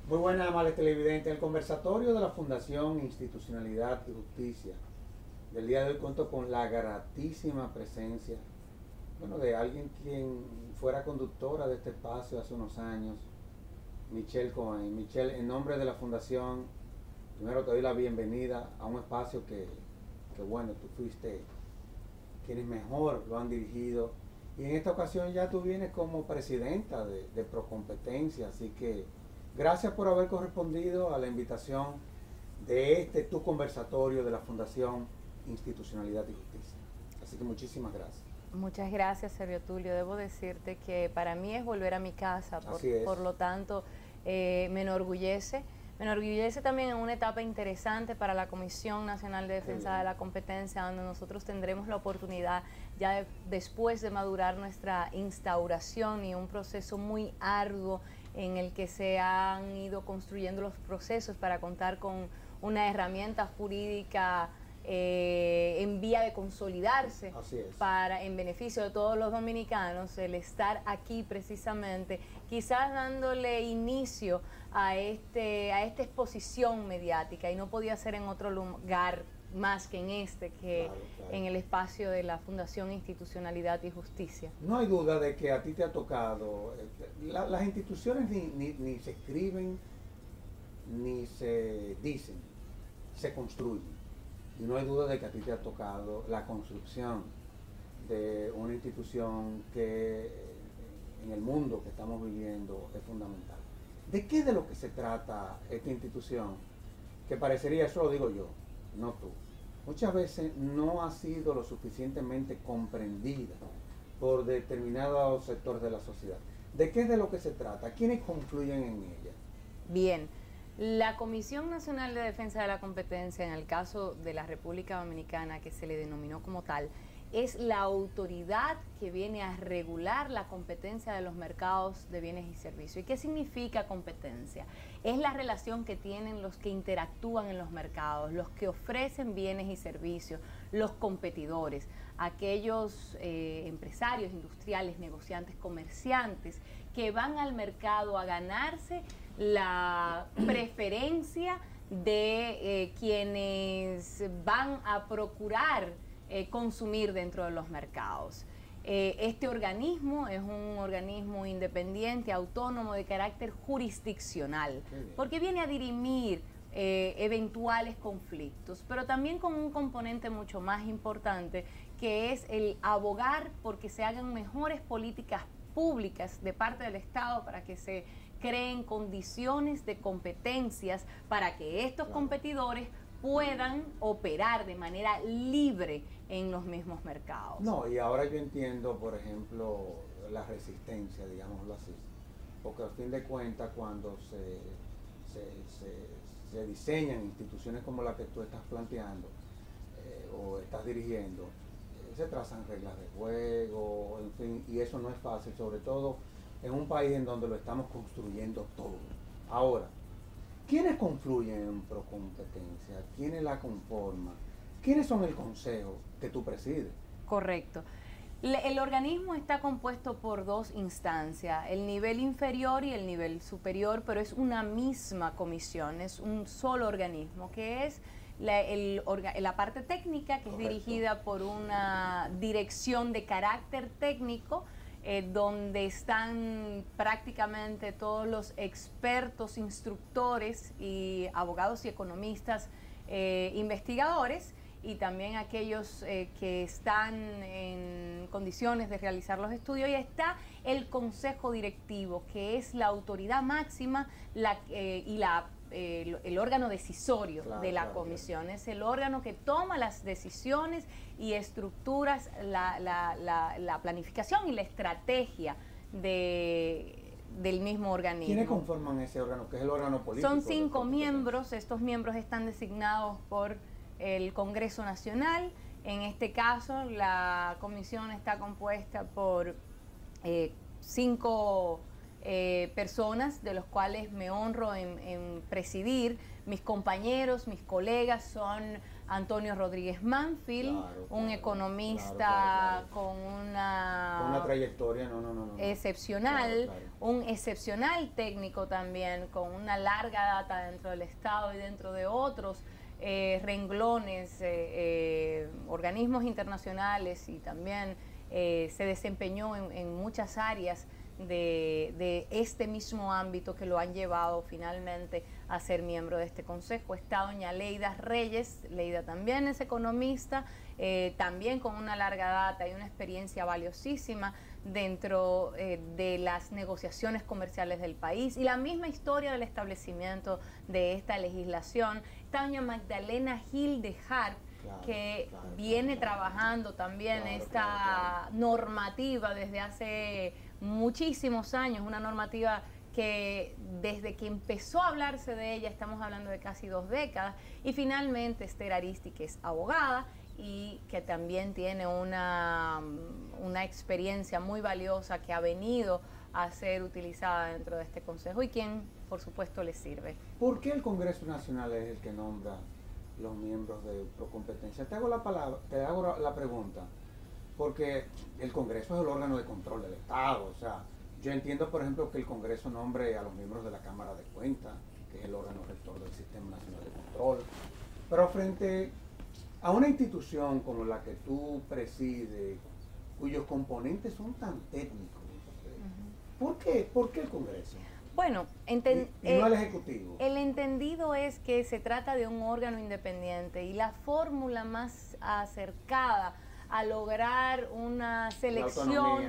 Muy buenas, amables televidentes. El conversatorio de la Fundación Institucionalidad y Justicia del día de hoy cuento con la gratísima presencia, de alguien quien fuera conductora de este espacio hace unos años, Michelle Cohen. Michelle, en nombre de la Fundación, primero te doy la bienvenida a un espacio que tú fuiste quienes mejor lo han dirigido, y en esta ocasión ya tú vienes como presidenta de Procompetencia, así que gracias por haber correspondido a la invitación de tu conversatorio de la Fundación Institucionalidad y Justicia. Así que muchísimas gracias. Muchas gracias, Servio Tulio. Debo decirte que para mí es volver a mi casa, por lo tanto me enorgullece. Me enorgullece también en una etapa interesante para la Comisión Nacional de Defensa de la Competencia, donde nosotros tendremos la oportunidad, ya después de madurar nuestra instauración y un proceso muy arduo en el que se han ido construyendo los procesos para contar con una herramienta jurídica en vía de consolidarse en beneficio de todos los dominicanos, el estar aquí precisamente, quizás dándole inicio a esta exposición mediática, y no podía ser en otro lugar más que claro. En el espacio de la Fundación Institucionalidad y Justicia. No hay duda de que a ti te ha tocado, las instituciones ni se escriben, ni se dicen, se construyen. Y no hay duda de que a ti te ha tocado la construcción de una institución que en el mundo que estamos viviendo es fundamental. ¿De qué de lo que se trata esta institución? Que parecería, eso lo digo yo, no tú, muchas veces no ha sido lo suficientemente comprendida por determinados sectores de la sociedad. ¿De qué es de lo que se trata? ¿Quiénes confluyen en ella? Bien. La Comisión Nacional de Defensa de la Competencia, en el caso de la República Dominicana, que se le denominó como tal, es la autoridad que viene a regular la competencia de los mercados de bienes y servicios. ¿Y qué significa competencia? Es la relación que tienen los que interactúan en los mercados, los que ofrecen bienes y servicios, los competidores, aquellos empresarios, industriales, negociantes, comerciantes, que van al mercado a ganarse la preferencia de quienes van a procurar consumir dentro de los mercados. Este organismo es un organismo independiente, autónomo, de carácter jurisdiccional, porque viene a dirimir eventuales conflictos, pero también con un componente mucho más importante, que es el abogar porque se hagan mejores políticas públicas de parte del Estado para que se creen condiciones de competencias para que estos competidores puedan operar de manera libre en los mismos mercados. No, y ahora yo entiendo, por ejemplo, la resistencia, digámoslo así, porque al fin de cuentas cuando se diseñan instituciones como la que tú estás planteando o estás dirigiendo, se trazan reglas de juego, en fin, y eso no es fácil, sobre todo en un país en donde lo estamos construyendo todo. Ahora, ¿quiénes confluyen en Procompetencia? ¿Quiénes la conforman? ¿Quiénes son el consejo que tú presides? Correcto. El organismo está compuesto por dos instancias, el nivel inferior y el nivel superior, pero es una misma comisión, es un solo organismo, que es la parte técnica, que es dirigida por una dirección de carácter técnico, donde están prácticamente todos los expertos, instructores y abogados y economistas, investigadores, y también aquellos que están en condiciones de realizar los estudios, y está el Consejo Directivo, que es la autoridad máxima el órgano decisorio de la comisión. Es el órgano que toma las decisiones y estructuras la planificación y la estrategia del mismo organismo. ¿Quiénes conforman ese órgano, que es el órgano político? Son 5 miembros. Estos miembros están designados por el Congreso Nacional. En este caso, la comisión está compuesta por 5 personas, de los cuales me honro en presidir. Mis compañeros, mis colegas son Antonio Rodríguez Manfield, un economista con una una trayectoria, excepcional, claro. Un excepcional técnico también, con una larga data dentro del Estado y dentro de otros renglones, organismos internacionales, y también se desempeñó en muchas áreas de este mismo ámbito que lo han llevado finalmente a ser miembro de este consejo. Está doña Leida Reyes. Leida también es economista, también con una larga data y una experiencia valiosísima dentro de las negociaciones comerciales del país y la misma historia del establecimiento de esta legislación. Está doña Magdalena Gil de Harp, que viene trabajando también esta normativa desde hace muchísimos años, una normativa que desde que empezó a hablarse de ella, estamos hablando de casi 2 décadas, y finalmente Esther Aristi, que es abogada y que también tiene una experiencia muy valiosa que ha venido a ser utilizada dentro de este consejo y quien, por supuesto, le sirve. ¿Por qué el Congreso Nacional es el que nombra los miembros de Procompetencia? Te hago la pregunta, porque el Congreso es el órgano de control del Estado. O sea, yo entiendo, por ejemplo, que el Congreso nombre a los miembros de la Cámara de Cuentas, que es el órgano rector del Sistema Nacional de Control, pero frente a una institución como la que tú presides, cuyos componentes son tan técnicos, ¿por qué el Congreso? Bueno, y no el Ejecutivo. El entendido es que se trata de un órgano independiente y la fórmula más acercada a lograr una selección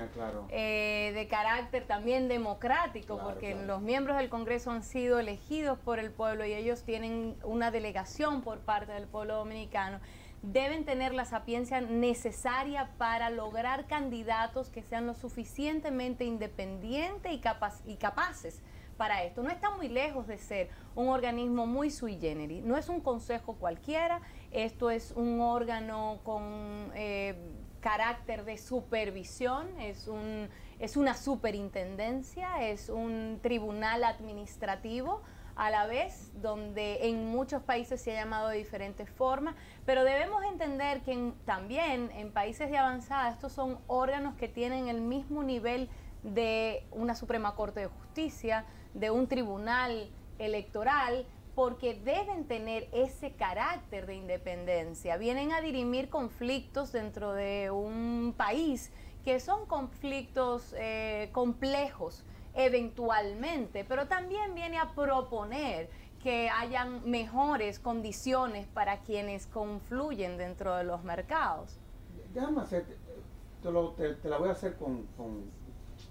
de carácter también democrático, porque los miembros del Congreso han sido elegidos por el pueblo y ellos tienen una delegación por parte del pueblo dominicano, deben tener la sapiencia necesaria para lograr candidatos que sean lo suficientemente independientes y capaces para esto. No está muy lejos de ser un organismo muy sui generis, no es un consejo cualquiera, esto es un órgano con carácter de supervisión, es una superintendencia, es un tribunal administrativo a la vez, donde en muchos países se ha llamado de diferentes formas, pero debemos entender que también en países de avanzada estos son órganos que tienen el mismo nivel de una Suprema Corte de Justicia, de un tribunal electoral, porque deben tener ese carácter de independencia. Vienen a dirimir conflictos dentro de un país que son conflictos complejos eventualmente, pero también viene a proponer que hayan mejores condiciones para quienes confluyen dentro de los mercados. Déjame hacer, te la voy a hacer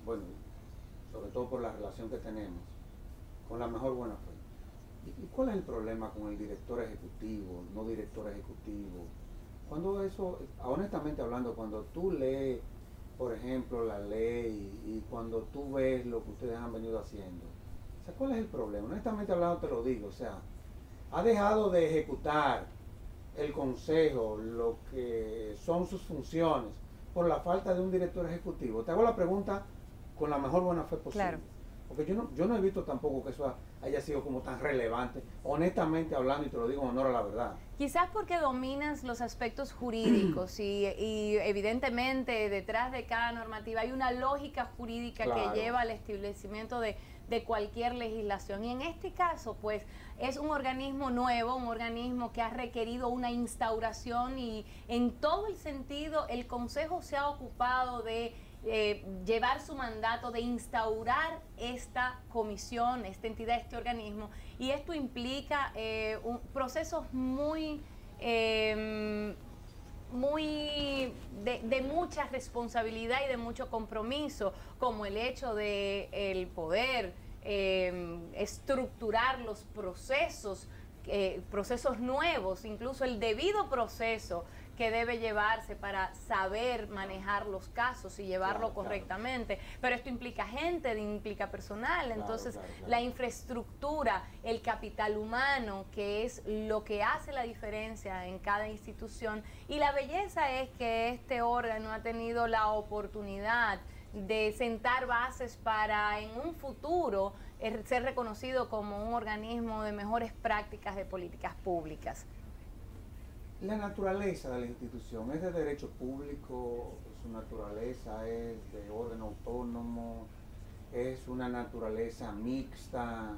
bueno, sobre todo por la relación que tenemos, con la mejor buena fe. ¿Y cuál es el problema con el director ejecutivo, no director ejecutivo? Cuando eso, honestamente hablando, cuando tú lees, por ejemplo, la ley y cuando tú ves lo que ustedes han venido haciendo, o sea, ¿cuál es el problema? Honestamente hablando te lo digo, o sea, ha dejado de ejecutar el consejo lo que son sus funciones por la falta de un director ejecutivo. Te hago la pregunta con la mejor buena fe posible. Claro. Porque yo no he visto tampoco que eso haya sido como tan relevante, honestamente hablando, y te lo digo en honor a la verdad. Quizás porque dominas los aspectos jurídicos y evidentemente detrás de cada normativa hay una lógica jurídica que lleva al establecimiento de cualquier legislación. Y en este caso, pues, es un organismo nuevo, un organismo que ha requerido una instauración y en todo el sentido el Consejo se ha ocupado de llevar su mandato de instaurar esta comisión, esta entidad, este organismo, y esto implica procesos muy de mucha responsabilidad y de mucho compromiso, como el hecho de el poder estructurar los procesos nuevos, incluso el debido proceso que debe llevarse para saber manejar los casos y llevarlo correctamente. Pero esto implica gente, implica personal, entonces la infraestructura, el capital humano, que es lo que hace la diferencia en cada institución. Y la belleza es que este órgano ha tenido la oportunidad de sentar bases para en un futuro ser reconocido como un organismo de mejores prácticas de políticas públicas. La naturaleza de la institución es de derecho público, o su naturaleza es de orden autónomo, es una naturaleza mixta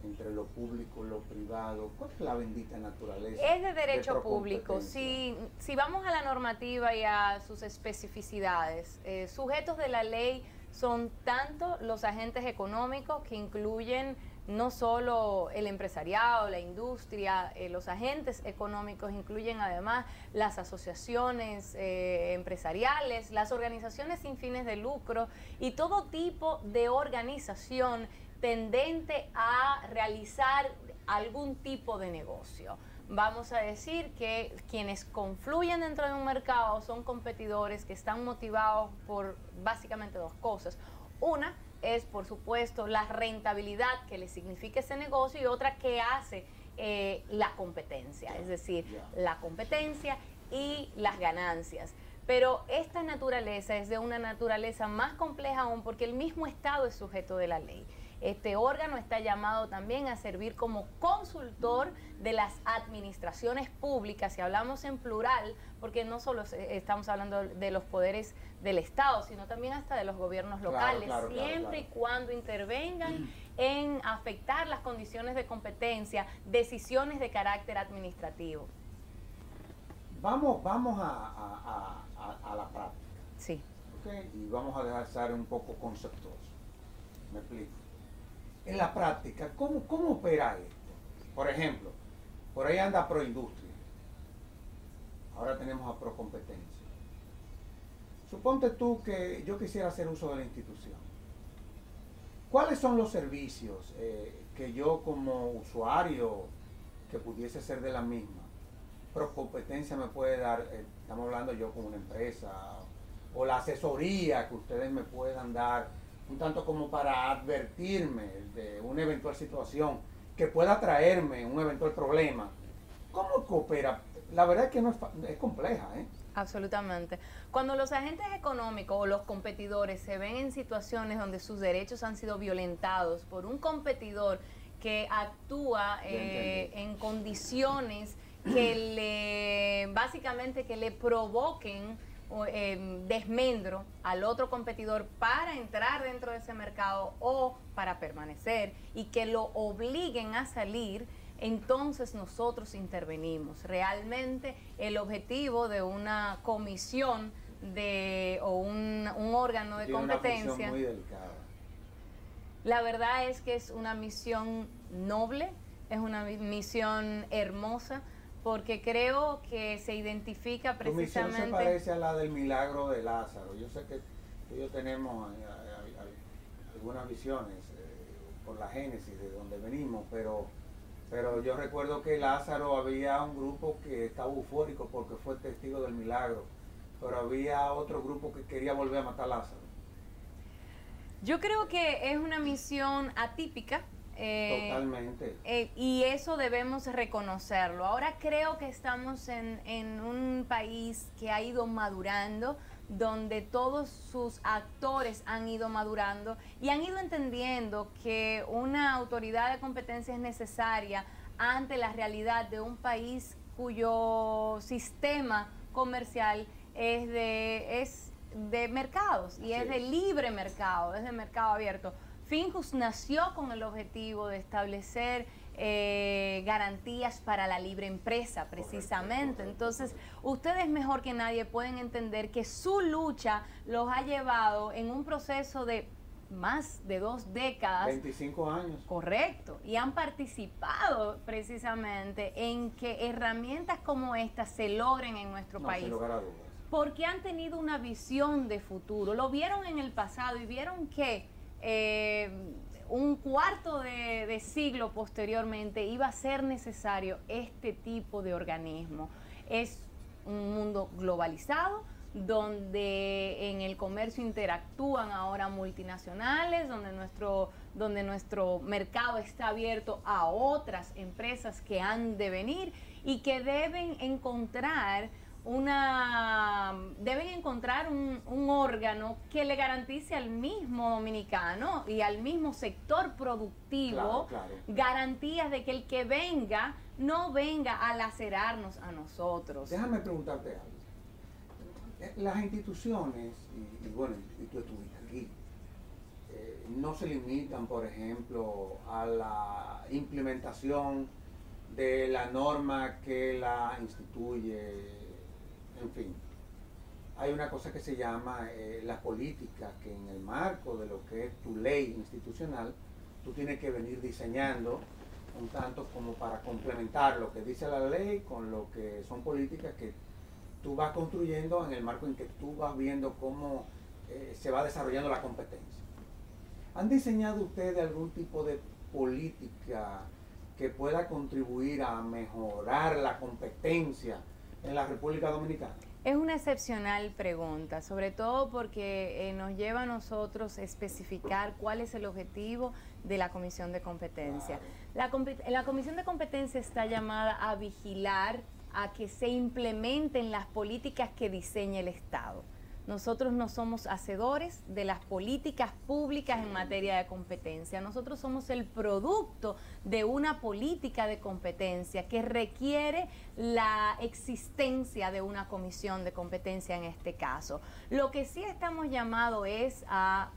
entre lo público y lo privado. ¿Cuál es la bendita naturaleza? Es de derecho público. Si vamos a la normativa y a sus especificidades, sujetos de la ley son tanto los agentes económicos, que incluyen no solo el empresariado, la industria, los agentes económicos incluyen además las asociaciones empresariales, las organizaciones sin fines de lucro y todo tipo de organización tendente a realizar algún tipo de negocio. Vamos a decir que quienes confluyen dentro de un mercado son competidores que están motivados por básicamente dos cosas. Una es, por supuesto, la rentabilidad que le significa ese negocio, y otra que hace la competencia, es decir, la competencia y las ganancias. Pero esta naturaleza es de una naturaleza más compleja aún, porque el mismo Estado es sujeto de la ley. Este órgano está llamado también a servir como consultor de las administraciones públicas, si hablamos en plural, porque no solo estamos hablando de los poderes del Estado, sino también hasta de los gobiernos locales, siempre y cuando intervengan en afectar las condiciones de competencia, decisiones de carácter administrativo. Vamos a la práctica. Sí. ¿Okay? Y vamos a dejar un poco conceptuoso. Me explico. En la práctica, ¿cómo opera esto? Por ejemplo, por ahí anda Proindustria. Ahora tenemos a Procompetencia. Suponte tú que yo quisiera hacer uso de la institución. ¿Cuáles son los servicios que yo como usuario que pudiese ser de la misma, Procompetencia me puede dar? Estamos hablando yo como una empresa, o la asesoría que ustedes me puedan dar, un tanto como para advertirme de una eventual situación que pueda traerme un eventual problema. ¿Cómo coopera? La verdad es que no es compleja, ¿eh? Absolutamente. Cuando los agentes económicos o los competidores se ven en situaciones donde sus derechos han sido violentados por un competidor que actúa en condiciones que básicamente le provoquen desmendro al otro competidor para entrar dentro de ese mercado o para permanecer, y que lo obliguen a salir, entonces nosotros intervenimos. Realmente el objetivo de una comisión o un órgano de competencia, una función muy delicada. La verdad es que es una misión noble, es una misión hermosa, porque creo que se identifica precisamente... Tu misión se parece a la del milagro de Lázaro. Yo sé que ellos tenemos algunas visiones por la génesis de donde venimos, pero yo recuerdo que Lázaro, había un grupo que estaba eufórico porque fue testigo del milagro, pero había otro grupo que quería volver a matar a Lázaro. Yo creo que es una misión atípica. Totalmente. Y eso debemos reconocerlo. Ahora creo que estamos en un país que ha ido madurando, donde todos sus actores han ido madurando y han ido entendiendo que una autoridad de competencia es necesaria ante la realidad de un país cuyo sistema comercial es de mercados, y es de libre mercado, es de mercado abierto. Finjus nació con el objetivo de establecer garantías para la libre empresa, precisamente. Entonces, ustedes mejor que nadie pueden entender que su lucha los ha llevado en un proceso de más de 2 décadas. 25 años. Correcto. Y han participado precisamente en que herramientas como estas se logren en nuestro país. Sin lugar a dudas. Porque han tenido una visión de futuro. Lo vieron en el pasado y vieron que un cuarto de siglo posteriormente iba a ser necesario este tipo de organismo. Es un mundo globalizado, donde en el comercio interactúan ahora multinacionales, donde nuestro mercado está abierto a otras empresas que han de venir y que deben encontrar un órgano que le garantice al mismo dominicano y al mismo sector productivo garantías de que el que venga no venga a lacerarnos a nosotros. Déjame preguntarte algo. Las instituciones, y bueno, y tú estuviste aquí, no se limitan, por ejemplo, a la implementación de la norma que la instituye, en fin. Hay una cosa que se llama la política, que en el marco de lo que es tu ley institucional, tú tienes que venir diseñando un tanto como para complementar lo que dice la ley con lo que son políticas que tú vas construyendo en el marco en que tú vas viendo cómo se va desarrollando la competencia. ¿Han diseñado ustedes algún tipo de política que pueda contribuir a mejorar la competencia en la República Dominicana? Es una excepcional pregunta, sobre todo porque nos lleva a nosotros especificar cuál es el objetivo de la Comisión de Competencia. Claro. La Comisión de Competencia está llamada a vigilar a que se implementen las políticas que diseña el Estado. Nosotros no somos hacedores de las políticas públicas en materia de competencia. Nosotros somos el producto de una política de competencia que requiere la existencia de una comisión de competencia en este caso. Lo que sí estamos llamados es a,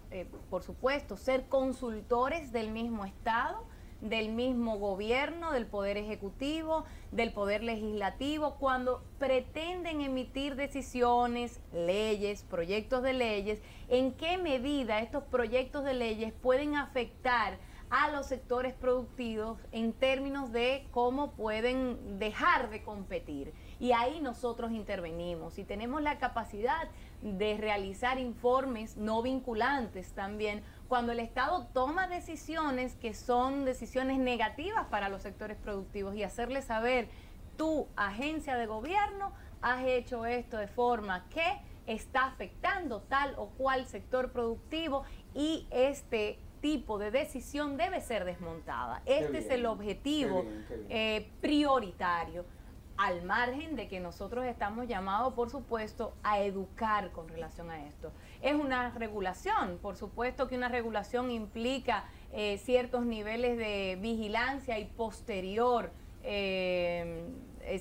por supuesto, ser consultores del mismo Estado, del mismo gobierno, del Poder Ejecutivo, del Poder Legislativo, cuando pretenden emitir decisiones, leyes, proyectos de leyes, en qué medida estos proyectos de leyes pueden afectar a los sectores productivos en términos de cómo pueden dejar de competir. Y ahí nosotros intervenimos y tenemos la capacidad de realizar informes no vinculantes también cuando el Estado toma decisiones que son decisiones negativas para los sectores productivos y hacerles saber, tu agencia de gobierno has hecho esto de forma que está afectando tal o cual sector productivo y este tipo de decisión debe ser desmontada. Este es el objetivo prioritario, al margen de que nosotros estamos llamados, por supuesto, a educar con relación a esto. Es una regulación, por supuesto que una regulación implica ciertos niveles de vigilancia y posterior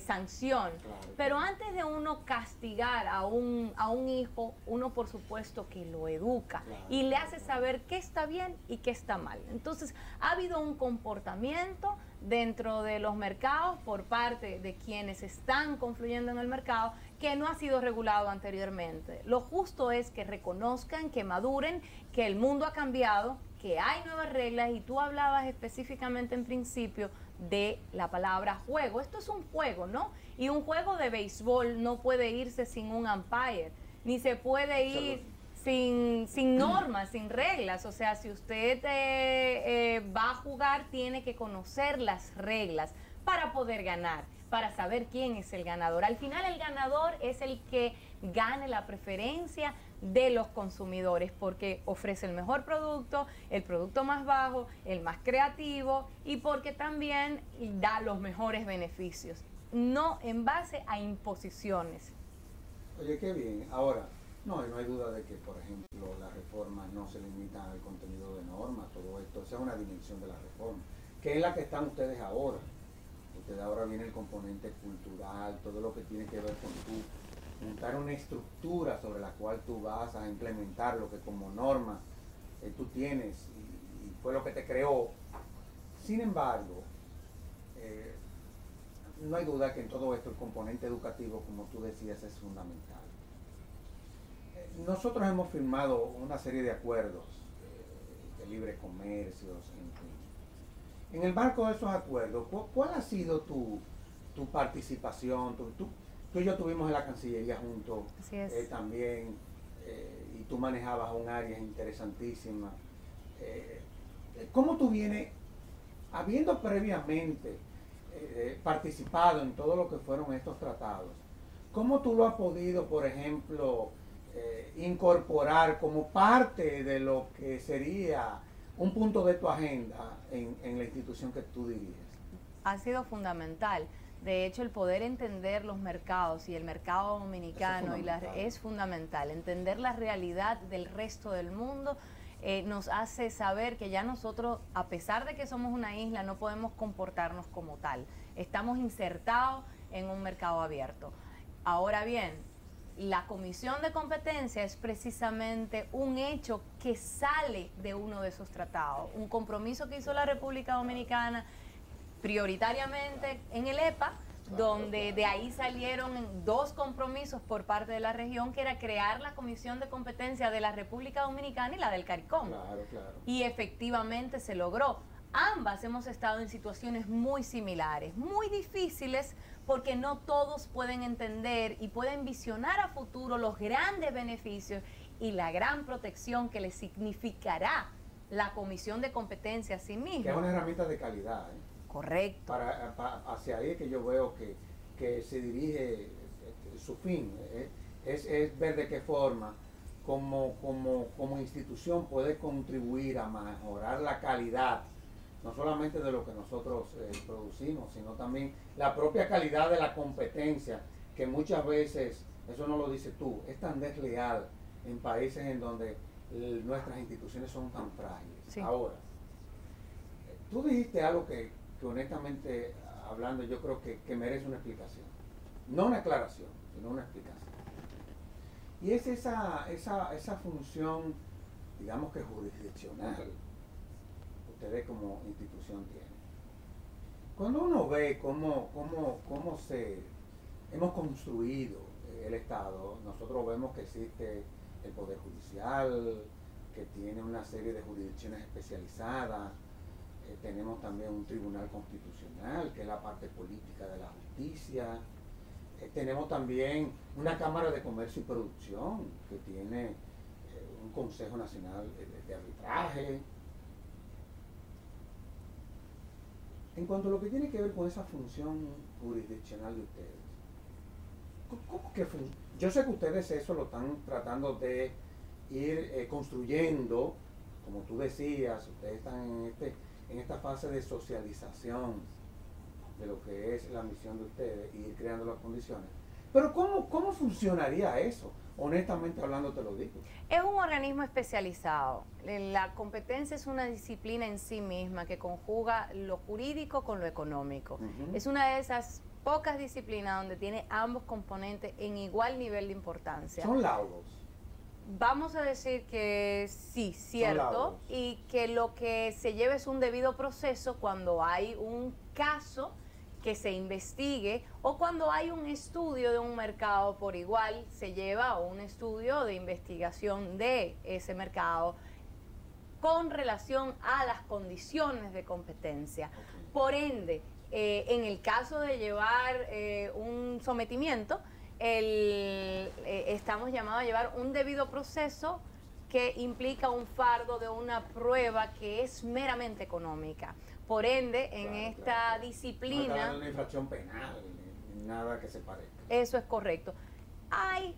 sanción. Claro. Pero antes de uno castigar a un hijo, uno por supuesto que lo educa, claro, y le hace saber qué está bien y qué está mal. Entonces, ha habido un comportamiento dentro de los mercados por parte de quienes están confluyendo en el mercado que no ha sido regulado anteriormente. Lo justo es que reconozcan, que maduren, que el mundo ha cambiado, que hay nuevas reglas, y tú hablabas específicamente en principio de la palabra juego. Esto es un juego, ¿no? Y un juego de béisbol no puede irse sin un umpire, ni se puede ir sin normas, sin reglas. O sea, si usted va a jugar, tiene que conocer las reglas para poder ganar, para saber quién es el ganador. Al final, el ganador es el que gane la preferencia de los consumidores porque ofrece el mejor producto, el producto más bajo, el más creativo, y porque también da los mejores beneficios, no en base a imposiciones. Oye, qué bien. Ahora, no hay duda de que, por ejemplo, las reformas no se limitan al contenido de normas, todo esto, esa es una dimensión de la reforma, que es la que están ustedes ahora. Ustedes ahora viene el componente cultural, todo lo que tiene que ver con tú montar una estructura sobre la cual tú vas a implementar lo que como norma tú tienes y fue lo que te creó. Sin embargo, no hay duda que en todo esto el componente educativo, como tú decías, es fundamental. Nosotros hemos firmado una serie de acuerdos de libre comercio, en fin. En el marco de esos acuerdos, ¿cuál ha sido tu participación? Tú y yo estuvimos en la Cancillería juntos también, y tú manejabas un área interesantísima. ¿Cómo tú vienes, habiendo previamente participado en todo lo que fueron estos tratados, cómo tú lo has podido, por ejemplo, incorporar como parte de lo que sería un punto de tu agenda en la institución que tú diriges? Ha sido fundamental. De hecho, el poder entender los mercados y el mercado dominicano es fundamental. Entender la realidad del resto del mundo nos hace saber que ya nosotros, a pesar de que somos una isla, no podemos comportarnos como tal. Estamos insertados en un mercado abierto. Ahora bien, la comisión de competencia es precisamente un hecho que sale de uno de esos tratados, un compromiso que hizo la República Dominicana prioritariamente en el EPA, donde de ahí salieron dos compromisos por parte de la región, que era crear la comisión de competencia de la República Dominicana y la del CARICOM. Claro, claro. Y efectivamente se logró. Ambas hemos estado en situaciones muy similares, muy difíciles, porque no todos pueden entender y pueden visionar a futuro los grandes beneficios y la gran protección que les significará la comisión de competencia a sí misma. Que es una herramienta de calidad, ¿eh? Correcto. Hacia ahí es que yo veo que se dirige su fin, es ver de qué forma como institución puede contribuir a mejorar la calidad, no solamente de lo que nosotros producimos, sino también la propia calidad de la competencia, que muchas veces, eso no lo dices tú, es tan desleal en países en donde nuestras instituciones son tan frágiles. Sí. Ahora, tú dijiste algo que honestamente hablando yo creo que merece una explicación, no una aclaración, sino una explicación. Y es esa función, digamos que jurisdiccional, que ustedes como institución tienen. Cuando uno ve cómo hemos construido el Estado, nosotros vemos que existe el Poder Judicial, que tiene una serie de jurisdicciones especializadas. Tenemos también un tribunal constitucional, que es la parte política de la justicia. Tenemos también una Cámara de Comercio y Producción, que tiene un Consejo Nacional de Arbitraje. En cuanto a lo que tiene que ver con esa función jurisdiccional de ustedes, ¿cómo que yo sé que ustedes eso lo están tratando de ir construyendo, como tú decías, ustedes están en esta fase de socialización de lo que es la misión de ustedes y ir creando las condiciones. Pero ¿cómo funcionaría eso? Honestamente hablando te lo digo. Es un organismo especializado. La competencia es una disciplina en sí misma que conjuga lo jurídico con lo económico. Es una de esas pocas disciplinas donde tiene ambos componentes en igual nivel de importancia. Son laudos. Vamos a decir que sí, cierto, y que lo que se lleva es un debido proceso cuando hay un caso que se investigue o cuando hay un estudio de un mercado por igual, se lleva un estudio de investigación de ese mercado con relación a las condiciones de competencia. Okay. Por ende, en el caso de llevar un sometimiento, estamos llamados a llevar un debido proceso que implica un fardo de una prueba que es meramente económica. Por ende, en esta disciplina... No hay una infracción penal, ni nada que se parezca. Eso es correcto. Hay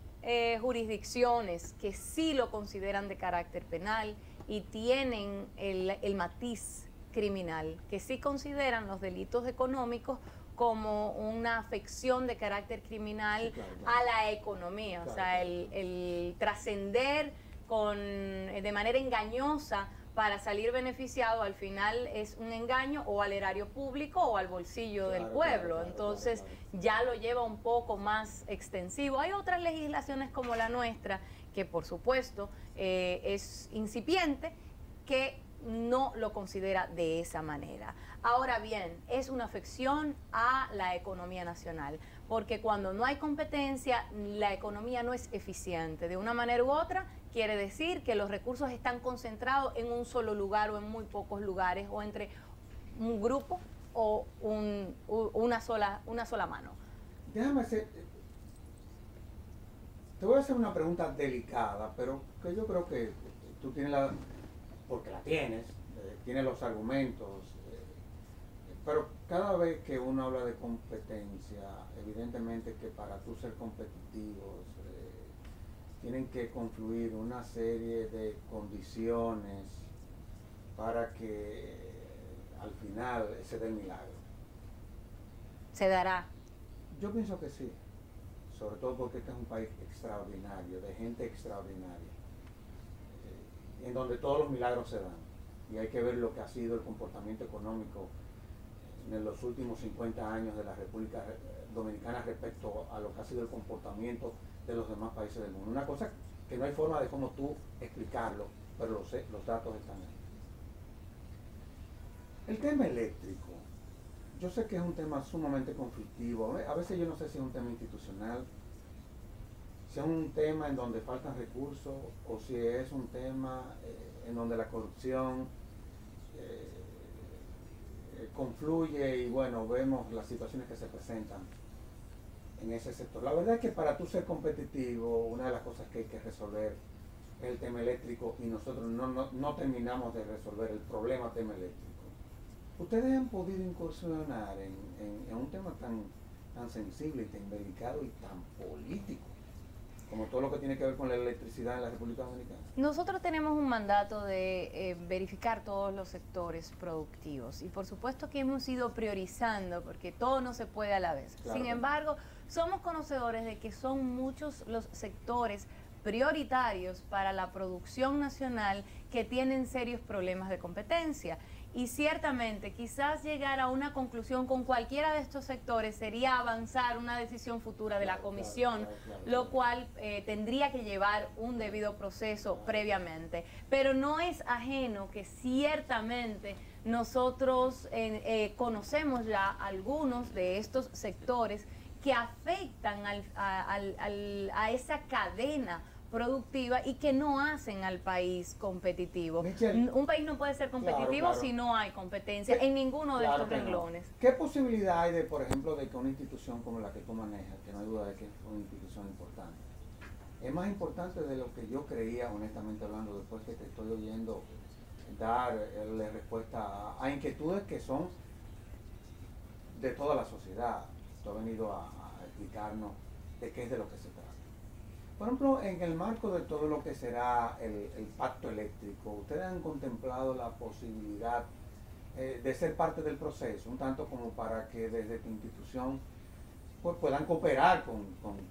jurisdicciones que sí lo consideran de carácter penal y tienen el matiz criminal, que sí consideran los delitos económicos como una afección de carácter criminal, sí, claro. A la economía, claro, o sea, el trascender de manera engañosa para salir beneficiado, al final es un engaño o al erario público o al bolsillo del pueblo. Entonces ya lo lleva un poco más extensivo. Hay otras legislaciones como la nuestra, que por supuesto es incipiente, que no lo considera de esa manera. Ahora bien, es una afección a la economía nacional, porque cuando no hay competencia, la economía no es eficiente. De una manera u otra, quiere decir que los recursos están concentrados en un solo lugar o en muy pocos lugares, o entre un grupo o una sola mano. Déjame hacer... Te voy a hacer una pregunta delicada, pero que yo creo que tú tienes porque la tienes los argumentos, pero cada vez que uno habla de competencia, evidentemente que para tú ser competitivos tienen que confluir una serie de condiciones para que al final se dé el milagro. ¿Se dará? Yo pienso que sí, sobre todo porque este es un país extraordinario, de gente extraordinaria, en donde todos los milagros se dan. Y hay que ver lo que ha sido el comportamiento económico en los últimos 50 años de la República Dominicana respecto a lo que ha sido el comportamiento de los demás países del mundo. Una cosa que no hay forma de cómo tú explicarlo, pero los datos están ahí. El tema eléctrico, yo sé que es un tema sumamente conflictivo. A veces yo no sé si es un tema institucional, si es un tema en donde faltan recursos o si es un tema en donde la corrupción confluye y bueno, vemos las situaciones que se presentan en ese sector. La verdad es que para tú ser competitivo, una de las cosas que hay que resolver es el tema eléctrico y nosotros no terminamos de resolver el problema tema eléctrico. Ustedes han podido incursionar en un tema tan sensible y tan delicado y tan político como todo lo que tiene que ver con la electricidad en la República Dominicana. Nosotros tenemos un mandato de verificar todos los sectores productivos y por supuesto que hemos ido priorizando porque todo no se puede a la vez. Claro. Sin embargo, somos conocedores de que son muchos los sectores prioritarios para la producción nacional que tienen serios problemas de competencia. Y ciertamente, quizás llegar a una conclusión con cualquiera de estos sectores sería avanzar una decisión futura de la comisión, lo cual tendría que llevar un debido proceso previamente. Pero no es ajeno que ciertamente nosotros conocemos ya algunos de estos sectores que afectan a esa cadena productiva y que no hacen al país competitivo. Michelle, un país no puede ser competitivo si no hay competencia en ninguno de estos renglones. ¿Qué posibilidad hay de, por ejemplo, de que una institución como la que tú manejas, que no hay duda de que es una institución importante, es más importante de lo que yo creía, honestamente hablando, después que te estoy oyendo darle respuesta a inquietudes que son de toda la sociedad? Tú has venido a explicarnos de qué es de lo que se trata. Por ejemplo, en el marco de todo lo que será el pacto eléctrico, ¿ustedes han contemplado la posibilidad de ser parte del proceso, un tanto como para que desde tu institución pues, puedan cooperar con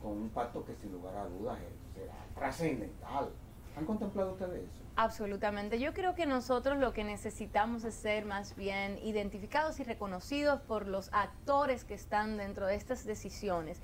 un pacto que sin lugar a dudas será trascendental? ¿Han contemplado ustedes eso? Absolutamente. Yo creo que nosotros lo que necesitamos es ser más bien identificados y reconocidos por los actores que están dentro de estas decisiones.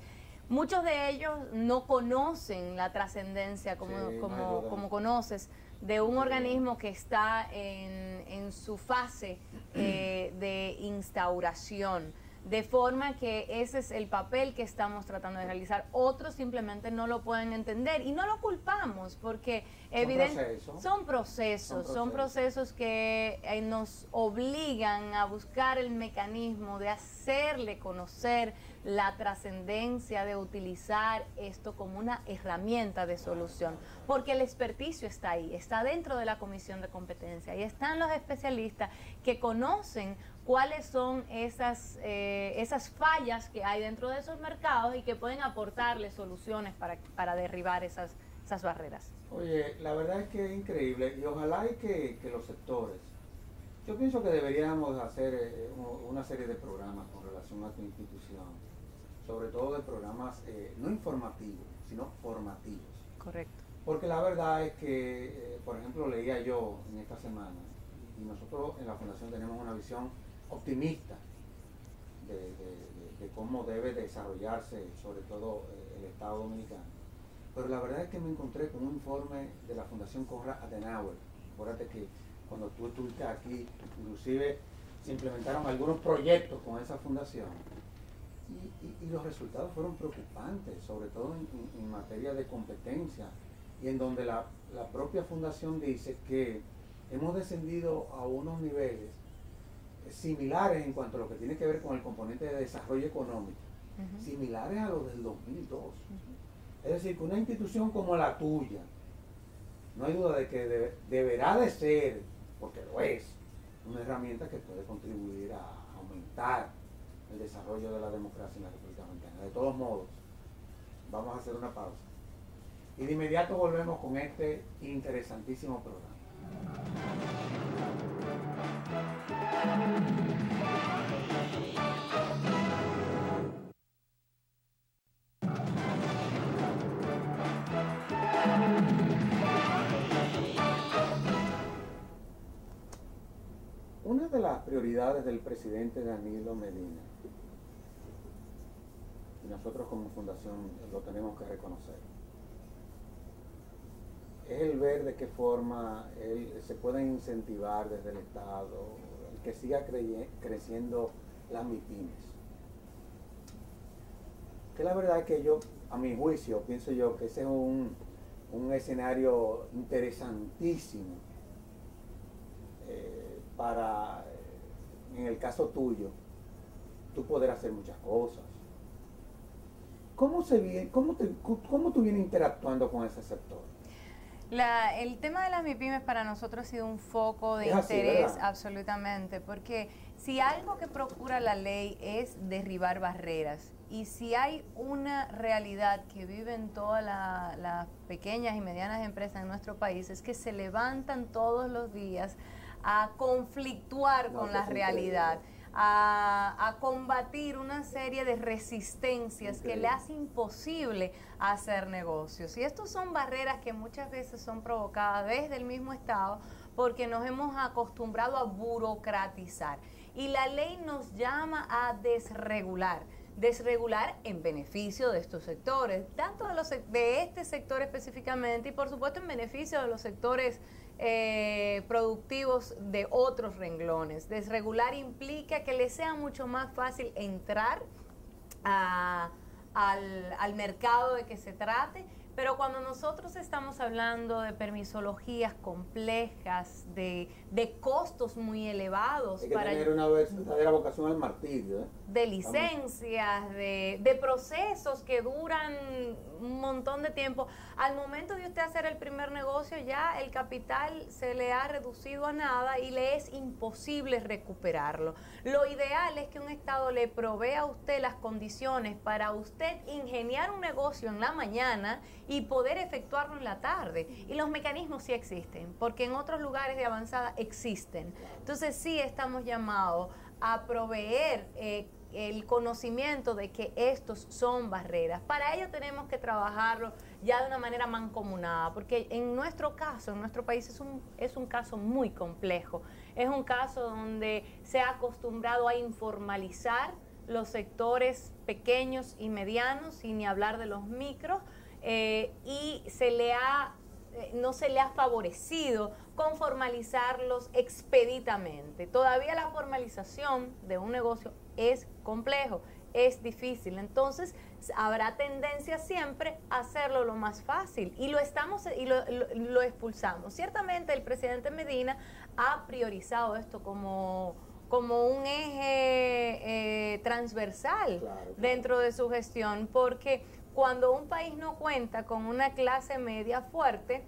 Muchos de ellos no conocen la trascendencia, como conoces, de un organismo que está en su fase de instauración. De forma que ese es el papel que estamos tratando de realizar. Otros simplemente no lo pueden entender y no lo culpamos porque evidentemente son procesos que nos obligan a buscar el mecanismo de hacerle conocer la trascendencia de utilizar esto como una herramienta de solución, porque el experticio está ahí, está dentro de la Comisión de Competencia y están los especialistas que conocen cuáles son esas fallas que hay dentro de esos mercados y que pueden aportarle soluciones para derribar esas barreras. Oye, la verdad es que es increíble y ojalá y que los sectores, yo pienso que deberíamos hacer una serie de programas con relación a tu institución, sobre todo de programas no informativos, sino formativos. Correcto. Porque la verdad es que, por ejemplo, leía yo en esta semana, y nosotros en la Fundación tenemos una visión optimista de cómo debe desarrollarse, sobre todo el Estado Dominicano. Pero la verdad es que me encontré con un informe de la Fundación Konrad Adenauer. Acuérdate que cuando tú estuviste aquí, inclusive se implementaron algunos proyectos con esa fundación. Y los resultados fueron preocupantes, sobre todo en materia de competencia, y en donde la propia fundación dice que hemos descendido a unos niveles similares en cuanto a lo que tiene que ver con el componente de desarrollo económico, similares a los del 2002. Es decir, que una institución como la tuya, no hay duda de que deberá de ser, porque lo es, una herramienta que puede contribuir a aumentar el desarrollo de la democracia en la República Dominicana. De todos modos, vamos a hacer una pausa. Y de inmediato volvemos con este interesantísimo programa. Una de las prioridades del presidente Danilo Medina, y nosotros como fundación lo tenemos que reconocer, es el ver de qué forma se pueden incentivar desde el Estado, el que siga creciendo las MIPIMES. Que la verdad es que yo, a mi juicio, pienso yo que ese es un escenario interesantísimo para, en el caso tuyo, tú poder hacer muchas cosas. ¿Cómo tú vienes interactuando con ese sector? El tema de las MIPIMES para nosotros ha sido un foco de Es así, interés, ¿verdad? absolutamente, porque si algo que procura la ley es derribar barreras, y si hay una realidad que viven todas las pequeñas y medianas empresas en nuestro país, es que se levantan todos los días a conflictuar con la realidad, a combatir una serie de resistencias que le hace imposible hacer negocios. Y estos son barreras que muchas veces son provocadas desde el mismo Estado porque nos hemos acostumbrado a burocratizar. Y la ley nos llama a desregular en beneficio de estos sectores, tanto de este sector específicamente y por supuesto en beneficio de los sectores productivos de otros renglones. Desregular implica que les sea mucho más fácil entrar al mercado de que se trate, pero cuando nosotros estamos hablando de permisologías complejas, de costos muy elevados, hay que tener una verdadera vocación al martirio, de licencias, de procesos que duran un montón de tiempo. Al momento de usted hacer el primer negocio, ya el capital se le ha reducido a nada y le es imposible recuperarlo. Lo ideal es que un Estado le provea a usted las condiciones para usted ingeniar un negocio en la mañana y poder efectuarlo en la tarde. Y los mecanismos sí existen, porque en otros lugares de avanzada existen. Entonces sí estamos llamados a proveer el conocimiento de que estos son barreras. Para ello tenemos que trabajarlo ya de una manera mancomunada, porque en nuestro caso, en nuestro país es un caso muy complejo. Es un caso donde se ha acostumbrado a informalizar los sectores pequeños y medianos, y ni hablar de los micros, y no se le ha favorecido con formalizarlos expeditamente. Todavía la formalización de un negocio es complejo, es difícil, entonces habrá tendencia siempre a hacerlo lo más fácil y lo expulsamos. Ciertamente el presidente Medina ha priorizado esto como un eje transversal, claro, dentro de su gestión, porque cuando un país no cuenta con una clase media fuerte,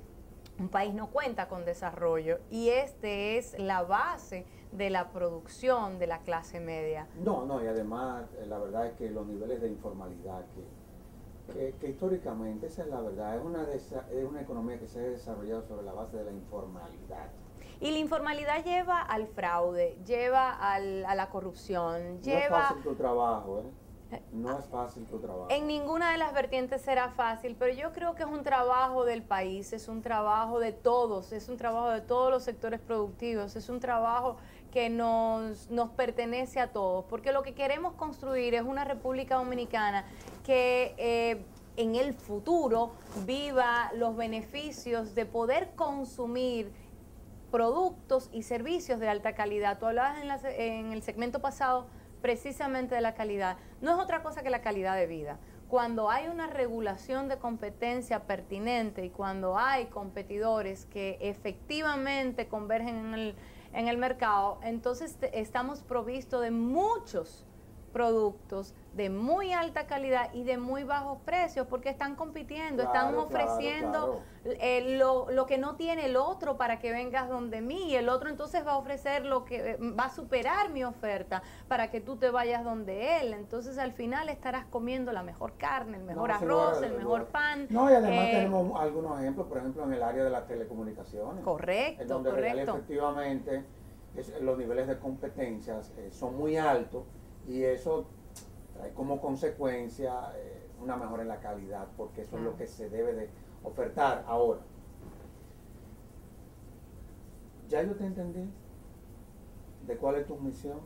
un país no cuenta con desarrollo, y este es la base de la producción de la clase media. No, y además la verdad es que los niveles de informalidad que históricamente, esa es la verdad, es una economía que se ha desarrollado sobre la base de la informalidad. Y la informalidad lleva al fraude, lleva a la corrupción, no es fácil tu trabajo, No es fácil tu trabajo. En ninguna de las vertientes será fácil, pero yo creo que es un trabajo del país, es un trabajo de todos, es un trabajo de todos los sectores productivos, es un trabajo que nos pertenece a todos, porque lo que queremos construir es una República Dominicana que en el futuro viva los beneficios de poder consumir productos y servicios de alta calidad. Tú hablabas en el segmento pasado precisamente de la calidad. No es otra cosa que la calidad de vida. Cuando hay una regulación de competencia pertinente y cuando hay competidores que efectivamente convergen en el mercado, entonces estamos provistos de muchos productos de muy alta calidad y de muy bajos precios, porque están compitiendo, están ofreciendo lo que no tiene el otro para que vengas donde mí, y el otro entonces va a ofrecer lo que va a superar mi oferta para que tú te vayas donde él. Entonces al final estarás comiendo la mejor carne, el mejor arroz, el mejor pan. No, y además tenemos algunos ejemplos, por ejemplo en el área de las telecomunicaciones. Correcto, en donde efectivamente los niveles de competencias son muy altos, y eso trae como consecuencia una mejora en la calidad, porque eso es lo que se debe de ofertar. Ahora, ya yo te entendí de cuál es tu misión.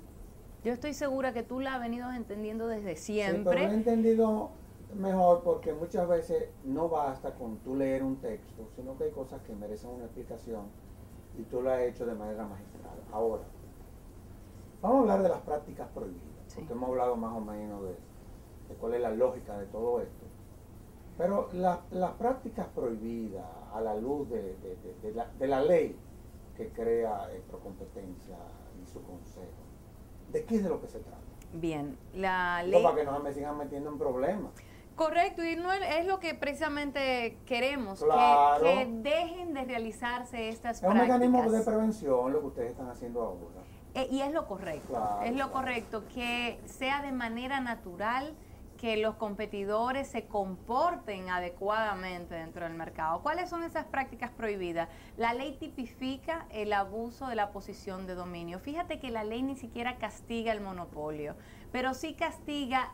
Yo estoy segura que tú la has venido entendiendo desde siempre. Sí, pero lo he entendido Mejor, porque muchas veces no basta con tú leer un texto, sino que hay cosas que merecen una explicación y tú lo has hecho de manera magistral. Ahora, vamos a hablar de las prácticas prohibidas, Sí. porque hemos hablado más o menos de cuál es la lógica de todo esto. Pero las prácticas prohibidas a la luz de la ley que crea Procompetencia y su consejo, ¿de qué es de lo que se trata? Bien, la No, ley... para que no me sigan metiendo en problemas. Correcto, y no es lo que precisamente queremos, Claro. que dejen de realizarse estas Es un prácticas. mecanismo de prevención lo que ustedes están haciendo ahora. Y es lo correcto, Claro, es lo claro. correcto, que sea de manera natural, que los competidores se comporten adecuadamente dentro del mercado. ¿Cuáles son esas prácticas prohibidas? La ley tipifica el abuso de la posición de dominio. Fíjate que la ley ni siquiera castiga el monopolio, pero sí castiga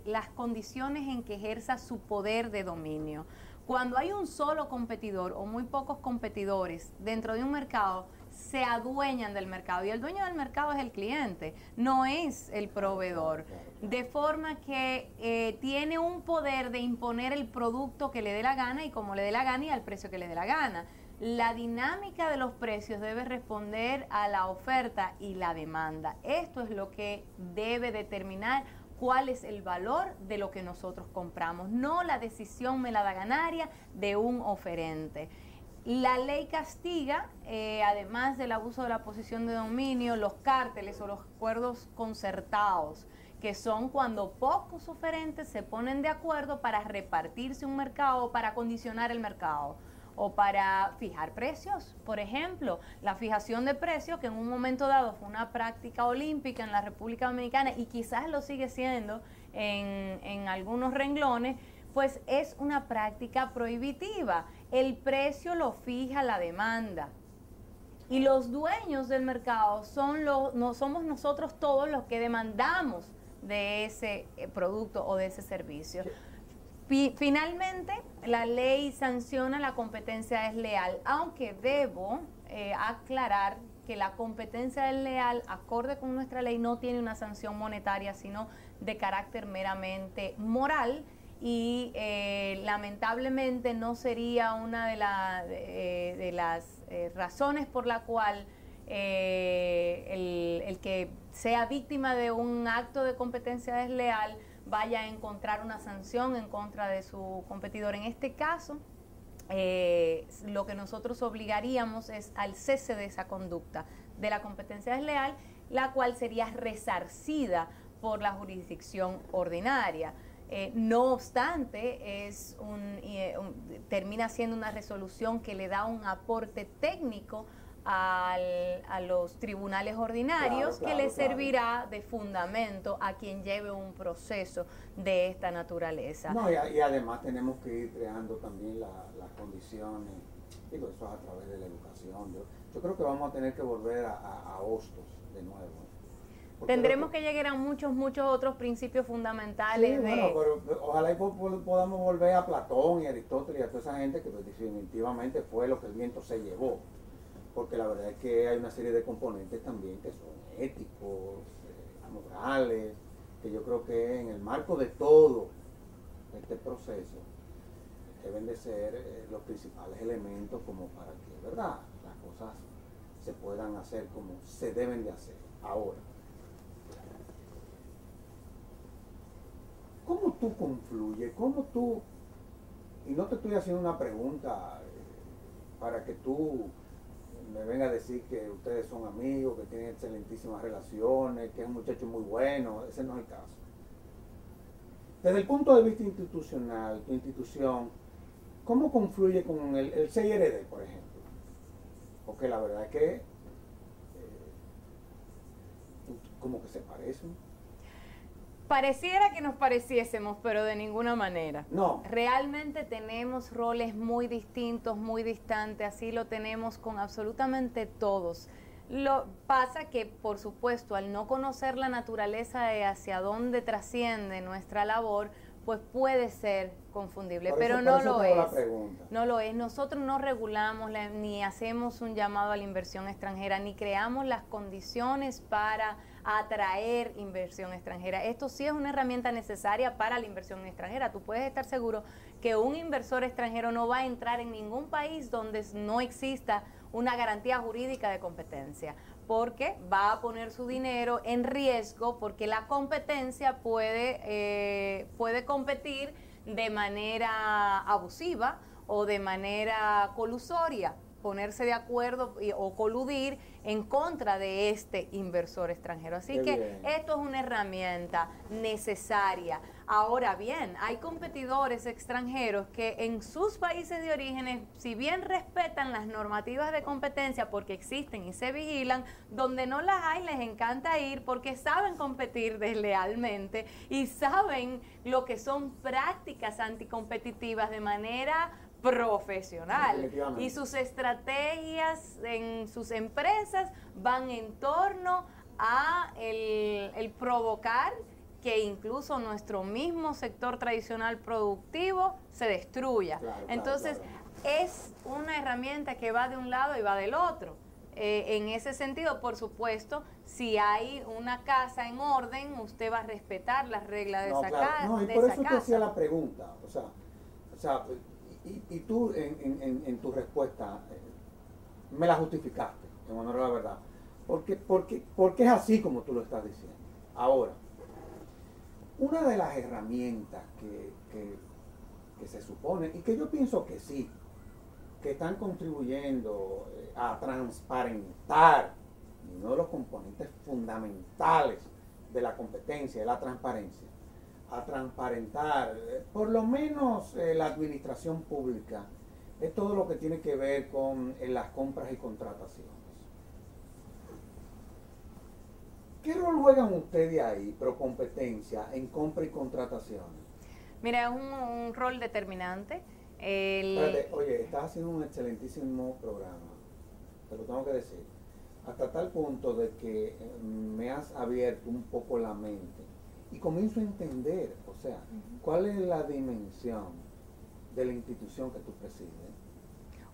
las condiciones en que ejerza su poder de dominio. Cuando hay un solo competidor o muy pocos competidores dentro de un mercado, se adueñan del mercado y el dueño del mercado es el cliente, no es el proveedor. De forma que tiene un poder de imponer el producto que le dé la gana y como le dé la gana y al precio que le dé la gana. La dinámica de los precios debe responder a la oferta y la demanda. Esto es lo que debe determinar cuál es el valor de lo que nosotros compramos, no la decisión melodaganaria de un oferente. La ley castiga, además del abuso de la posición de dominio, los cárteles o los acuerdos concertados, que son cuando pocos oferentes se ponen de acuerdo para repartirse un mercado, para condicionar el mercado o para fijar precios. Por ejemplo, la fijación de precios, que en un momento dado fue una práctica olímpica en la República Dominicana y quizás lo sigue siendo en algunos renglones, pues es una práctica prohibitiva. El precio lo fija la demanda. Y los dueños del mercado no somos nosotros todos los que demandamos de ese producto o de ese servicio. Finalmente, la ley sanciona la competencia desleal, aunque debo aclarar que la competencia desleal, acorde con nuestra ley, no tiene una sanción monetaria, sino de carácter meramente moral. Y lamentablemente no sería una de las razones por la cual el que sea víctima de un acto de competencia desleal vaya a encontrar una sanción en contra de su competidor. En este caso, lo que nosotros obligaríamos es al cese de esa conducta de la competencia desleal, la cual sería resarcida por la jurisdicción ordinaria. No obstante, termina siendo una resolución que le da un aporte técnico a los tribunales ordinarios, que le servirá de fundamento a quien lleve un proceso de esta naturaleza. No, y además tenemos que ir creando también las condiciones, digo, eso es a través de la educación. Yo creo que vamos a tener que volver a Hostos de nuevo. Tendremos que llegar a muchos otros principios fundamentales. Sí, bueno, pero ojalá y podamos volver a Platón y Aristóteles y a toda esa gente que pues, definitivamente fue lo que el viento se llevó. Porque la verdad es que hay una serie de componentes también que son éticos, morales, que yo creo que en el marco de todo este proceso deben de ser los principales elementos como para que, ¿verdad?, las cosas se puedan hacer como se deben de hacer. Ahora, ¿cómo tú confluyes? ¿Cómo tú, y no te estoy haciendo una pregunta para que tú me venga a decir que ustedes son amigos, que tienen excelentísimas relaciones, que es un muchacho muy bueno, ese no es el caso. Desde el punto de vista institucional, tu institución, ¿cómo confluye con el CIRD, por ejemplo? Porque la verdad es que como que se parecen. Pareciera que nos pareciésemos, pero de ninguna manera. No. Realmente tenemos roles muy distintos, muy distantes, así lo tenemos con absolutamente todos. Lo pasa que, por supuesto, al no conocer la naturaleza de hacia dónde trasciende nuestra labor, pues puede ser confundible, Por pero eso- no por eso lo te hago la es. pregunta. No lo es. Nosotros no regulamos ni hacemos un llamado a la inversión extranjera, ni creamos las condiciones para atraer inversión extranjera. Esto sí es una herramienta necesaria para la inversión extranjera. Tú puedes estar seguro que un inversor extranjero no va a entrar en ningún país donde no exista una garantía jurídica de competencia, porque va a poner su dinero en riesgo, porque la competencia puede competir de manera abusiva o de manera colusoria, ponerse de acuerdo o coludir en contra de este inversor extranjero. Así Qué que bien. esto es una herramienta necesaria. Ahora bien, hay competidores extranjeros que en sus países de origen, si bien respetan las normativas de competencia porque existen y se vigilan, donde no las hay les encanta ir porque saben competir deslealmente y saben lo que son prácticas anticompetitivas de manera profesional, Definitivamente. y sus estrategias en sus empresas van en torno a el provocar que incluso nuestro mismo sector tradicional productivo se destruya. Claro, Entonces, claro. es una herramienta que va de un lado y va del otro. En ese sentido, por supuesto, si hay una casa en orden, usted va a respetar las reglas de No, esa, claro. No, y de por esa eso te casa. hacía la pregunta. O sea, y tú en tu respuesta me la justificaste, en honor a la verdad. Porque es así como tú lo estás diciendo. Ahora, una de las herramientas que se supone, y que yo pienso que sí, que están contribuyendo a transparentar uno de los componentes fundamentales de la competencia, de la transparencia, a transparentar por lo menos la administración pública, es todo lo que tiene que ver con las compras y contrataciones. ¿Qué rol juegan ustedes ahí, pro competencia, en compra y contrataciones? Mira, es un rol determinante. Espérate, oye, estás haciendo un excelentísimo programa, te lo tengo que decir, hasta tal punto de que me has abierto un poco la mente y comienzo a entender, o sea, cuál es la dimensión de la institución que tú presides.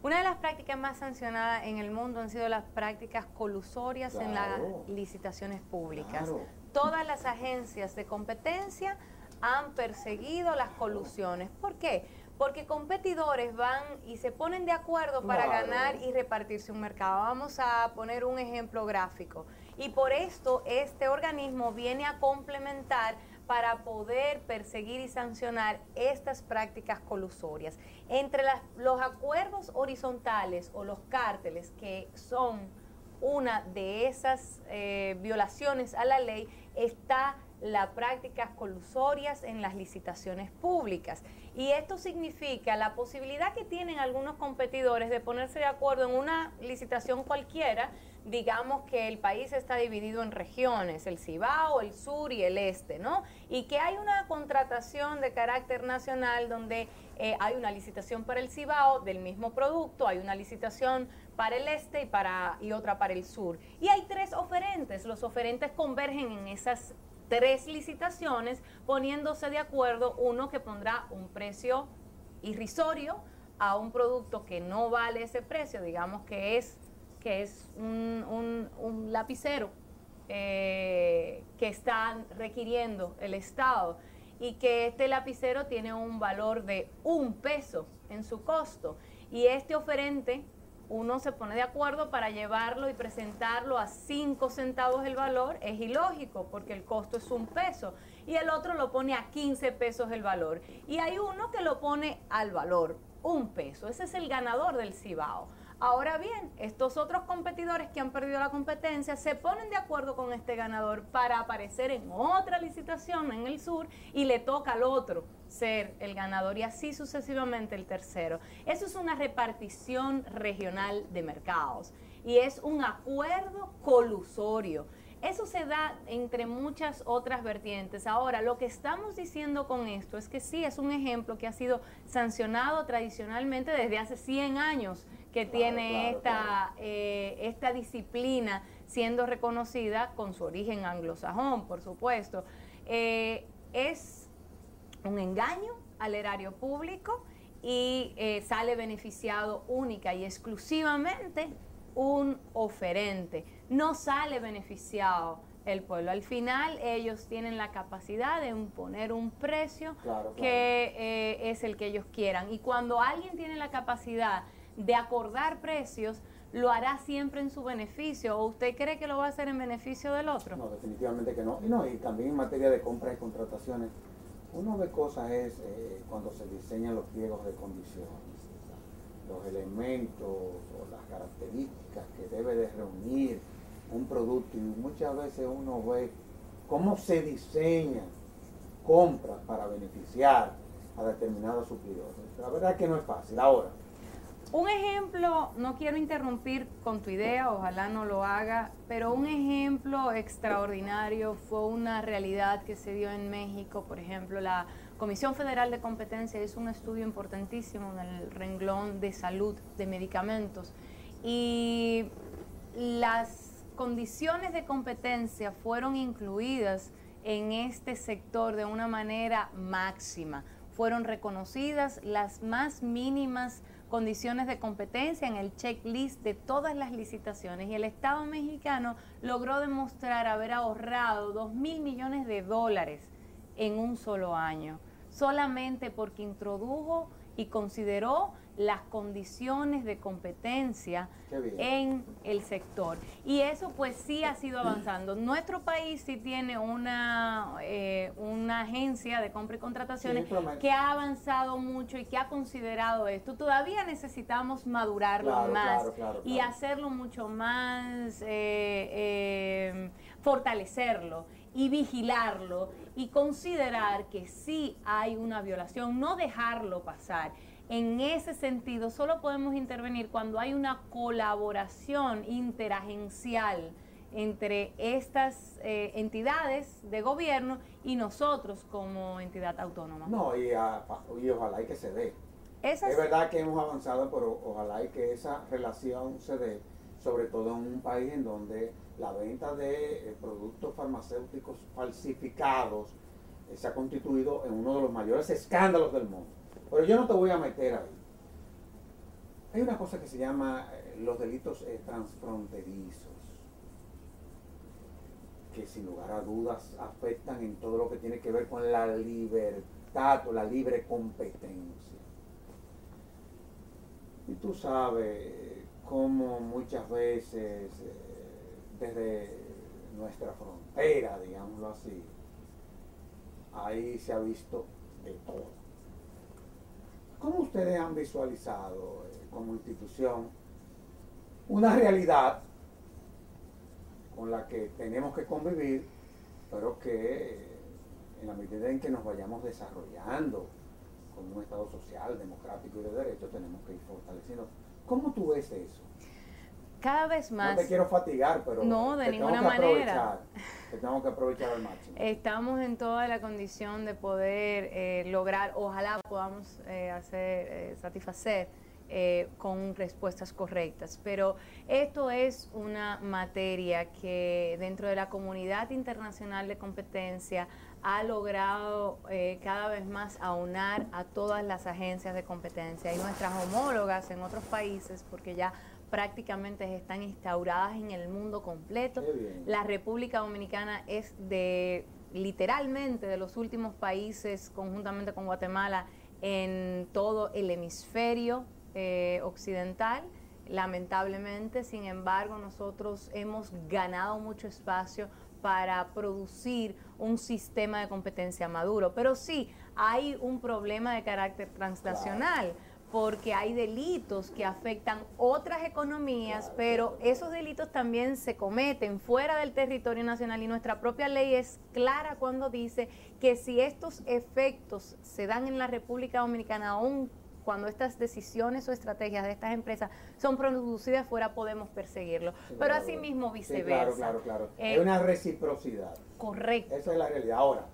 Una de las prácticas más sancionadas en el mundo han sido las prácticas colusorias en las Claro. licitaciones públicas. Claro. Todas las agencias de competencia han perseguido las colusiones. ¿Por qué? Porque competidores van y se ponen de acuerdo para Claro. ganar y repartirse un mercado. Vamos a poner un ejemplo gráfico. Y por esto este organismo viene a complementar para poder perseguir y sancionar estas prácticas colusorias. Entre los acuerdos horizontales o los cárteles, que son una de esas violaciones a la ley, está las prácticas colusorias en las licitaciones públicas. Y esto significa la posibilidad que tienen algunos competidores de ponerse de acuerdo en una licitación cualquiera. Digamos que el país está dividido en regiones, el Cibao, el sur y el este, ¿no? Y que hay una contratación de carácter nacional donde hay una licitación para el Cibao del mismo producto, hay una licitación para el este y otra para el sur. Y hay tres oferentes, los oferentes convergen en esas tres licitaciones, poniéndose de acuerdo, uno que pondrá un precio irrisorio a un producto que no vale ese precio, digamos que es un lapicero que está requiriendo el Estado, y que este lapicero tiene un valor de $1 en su costo, y este oferente, uno se pone de acuerdo para llevarlo y presentarlo a 5 centavos el valor, es ilógico porque el costo es $1, y el otro lo pone a 15 pesos el valor, y hay uno que lo pone al valor, $1, ese es el ganador del Cibao. Ahora bien, estos otros competidores que han perdido la competencia se ponen de acuerdo con este ganador para aparecer en otra licitación en el sur, y le toca al otro ser el ganador, y así sucesivamente el tercero. Eso es una repartición regional de mercados y es un acuerdo colusorio. Eso se da entre muchas otras vertientes. Ahora, lo que estamos diciendo con esto es que sí, es un ejemplo que ha sido sancionado tradicionalmente desde hace 100 años que tiene esta disciplina siendo reconocida con su origen anglosajón, por supuesto. Es un engaño al erario público y sale beneficiado única y exclusivamente un oferente. No sale beneficiado el pueblo. Al final ellos tienen la capacidad de imponer un precio que es el que ellos quieran. Y cuando alguien tiene la capacidad de acordar precios, lo hará siempre en su beneficio. ¿O usted cree que lo va a hacer en beneficio del otro? No, definitivamente que no. Y también en materia de compras y contrataciones, uno de cosas es cuando se diseñan los pliegos de condiciones, los elementos o las características que debe de reunir un producto, y muchas veces uno ve cómo se diseñan compras para beneficiar a determinados suplidores. La verdad es que no es fácil. Ahora, un ejemplo, no quiero interrumpir con tu idea, ojalá no lo haga, pero un ejemplo extraordinario fue una realidad que se dio en México. Por ejemplo, la Comisión Federal de Competencia hizo un estudio importantísimo en el renglón de salud de medicamentos y las condiciones de competencia fueron incluidas en este sector de una manera máxima. Fueron reconocidas las más mínimas condiciones de competencia en el checklist de todas las licitaciones y el Estado mexicano logró demostrar haber ahorrado $2,000 millones en un solo año, solamente porque introdujo y consideró las condiciones de competencia en el sector. Y eso pues sí ha sido avanzando. Nuestro país sí tiene una agencia de compra y contrataciones que ha avanzado mucho y que ha considerado esto. Todavía necesitamos madurarlo más y hacerlo mucho más, fortalecerlo y vigilarlo y considerar que sí hay una violación, no dejarlo pasar. En ese sentido, solo podemos intervenir cuando hay una colaboración interagencial entre estas entidades de gobierno y nosotros como entidad autónoma. No, y ojalá y que se dé. Es verdad que hemos avanzado, pero ojalá y que esa relación se dé, sobre todo en un país en donde la venta de productos farmacéuticos falsificados se ha constituido en uno de los mayores escándalos del mundo. Pero yo no te voy a meter ahí. Hay una cosa que se llama los delitos transfronterizos, que sin lugar a dudas afectan en todo lo que tiene que ver con la libertad o la libre competencia. Y tú sabes cómo muchas veces desde nuestra frontera, digámoslo así, ahí se ha visto de todo. ¿Cómo ustedes han visualizado como institución una realidad con la que tenemos que convivir, pero que en la medida en que nos vayamos desarrollando como un Estado social, democrático y de derecho, tenemos que ir fortaleciendo? ¿Cómo tú ves eso? Cada vez más. No te quiero fatigar, pero no, de ninguna manera. Tengo que aprovechar al máximo. Estamos en toda la condición de poder lograr, ojalá podamos satisfacer con respuestas correctas. Pero esto es una materia que dentro de la comunidad internacional de competencia ha logrado cada vez más aunar a todas las agencias de competencia y nuestras homólogas en otros países, porque ya prácticamente están instauradas en el mundo completo. La República Dominicana es literalmente de los últimos países, conjuntamente con Guatemala, en todo el hemisferio occidental. Lamentablemente, sin embargo, nosotros hemos ganado mucho espacio para producir un sistema de competencia maduro. Pero sí, hay un problema de carácter transnacional, porque hay delitos que afectan otras economías, pero esos delitos también se cometen fuera del territorio nacional y nuestra propia ley es clara cuando dice que si estos efectos se dan en la República Dominicana, aún cuando estas decisiones o estrategias de estas empresas son producidas fuera, podemos perseguirlo. Pero asimismo viceversa. Sí, claro. Hay una reciprocidad. Correcto. Esa es la realidad. Ahora,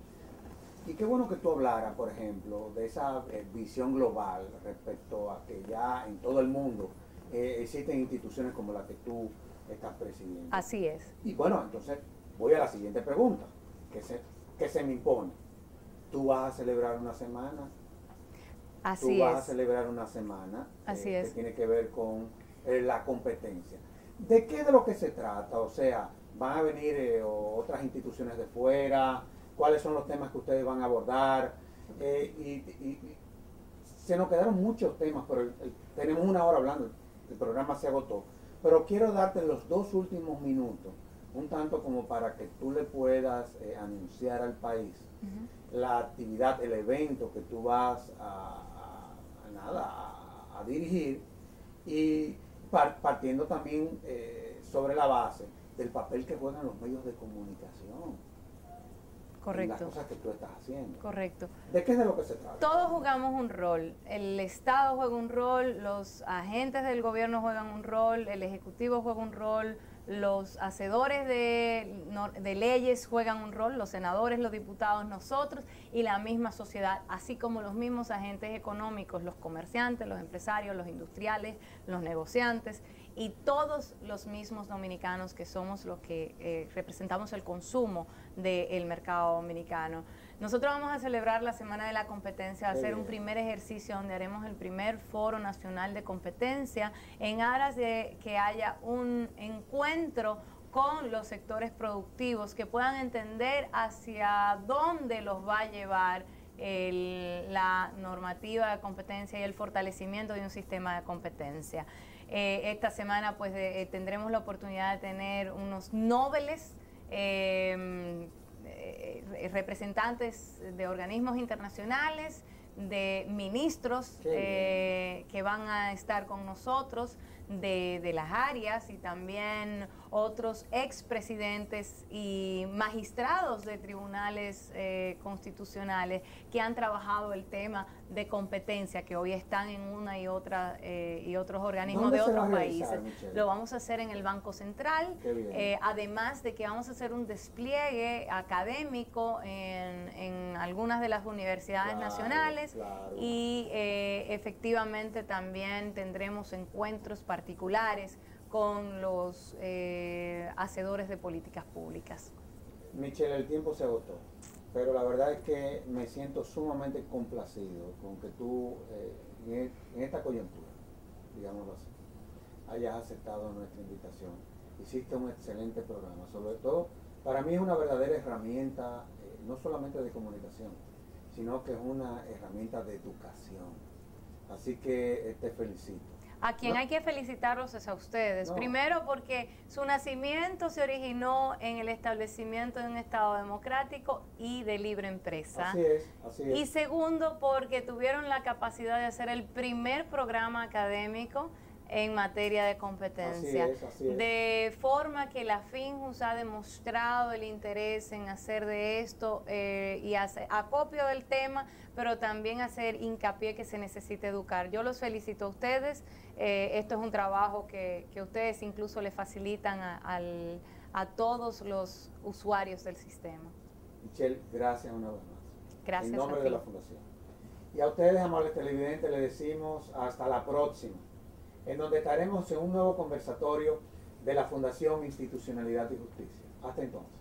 y qué bueno que tú hablaras, por ejemplo, de esa visión global respecto a que ya en todo el mundo existen instituciones como la que tú estás presidiendo. Así es. Y bueno, entonces voy a la siguiente pregunta, que se me impone. tú vas a celebrar una semana. Así tú vas a es. celebrar una semana Así que es. tiene que ver con la competencia. ¿De qué de lo que se trata? O sea, ¿van a venir otras instituciones de fuera? ¿Cuáles son los temas que ustedes van a abordar? Y se nos quedaron muchos temas, pero tenemos una hora hablando, el programa se agotó. Pero quiero darte los 2 últimos minutos, un tanto como para que tú le puedas anunciar al país la actividad, el evento que tú vas a dirigir, y partiendo también sobre la base del papel que juegan los medios de comunicación. Correcto. En las cosas que tú estás haciendo. Correcto. ¿De qué es de lo que se trata? Todos jugamos un rol. El Estado juega un rol, los agentes del gobierno juegan un rol, el Ejecutivo juega un rol, los hacedores de leyes juegan un rol, los senadores, los diputados, nosotros y la misma sociedad, así como los mismos agentes económicos, los comerciantes, los empresarios, los industriales, los negociantes y todos los mismos dominicanos que somos los que representamos el consumo del mercado dominicano. Nosotros vamos a celebrar la Semana de la Competencia, hacer un primer ejercicio donde haremos el primer Foro Nacional de Competencia en aras de que haya un encuentro con los sectores productivos que puedan entender hacia dónde los va a llevar la normativa de competencia y el fortalecimiento de un sistema de competencia. Esta semana pues tendremos la oportunidad de tener unos nobles representantes de organismos internacionales, de ministros que van a estar con nosotros de las áreas y también otros expresidentes y magistrados de tribunales constitucionales que han trabajado el tema de competencia, que hoy están en una y otra y otros organismos de otros países. Lo vamos a hacer en el Banco Central, además de que vamos a hacer un despliegue académico en algunas de las universidades nacionales y efectivamente también tendremos encuentros particulares con los hacedores de políticas públicas. Michelle, el tiempo se agotó, pero la verdad es que me siento sumamente complacido con que tú, en esta coyuntura, digámoslo así, hayas aceptado nuestra invitación. Hiciste un excelente programa, sobre todo, para mí es una verdadera herramienta, no solamente de comunicación, sino que es una herramienta de educación. Así que te felicito. A quien hay que felicitarlos es a ustedes. Primero porque su nacimiento se originó en el establecimiento de un Estado democrático y de libre empresa. Así es, así es. Y segundo porque tuvieron la capacidad de hacer el primer programa académico en materia de competencia. Así es. De forma que la FINJUS ha demostrado el interés en hacer de esto y hacer acopio del tema, pero también hacer hincapié que se necesita educar. Yo los felicito a ustedes. Esto es un trabajo que ustedes incluso le facilitan a todos los usuarios del sistema. Michelle, gracias una vez más. Gracias. En nombre de la Fundación. Y a ustedes, amables televidentes, les decimos hasta la próxima, en donde estaremos en un nuevo conversatorio de la Fundación Institucionalidad y Justicia. Hasta entonces.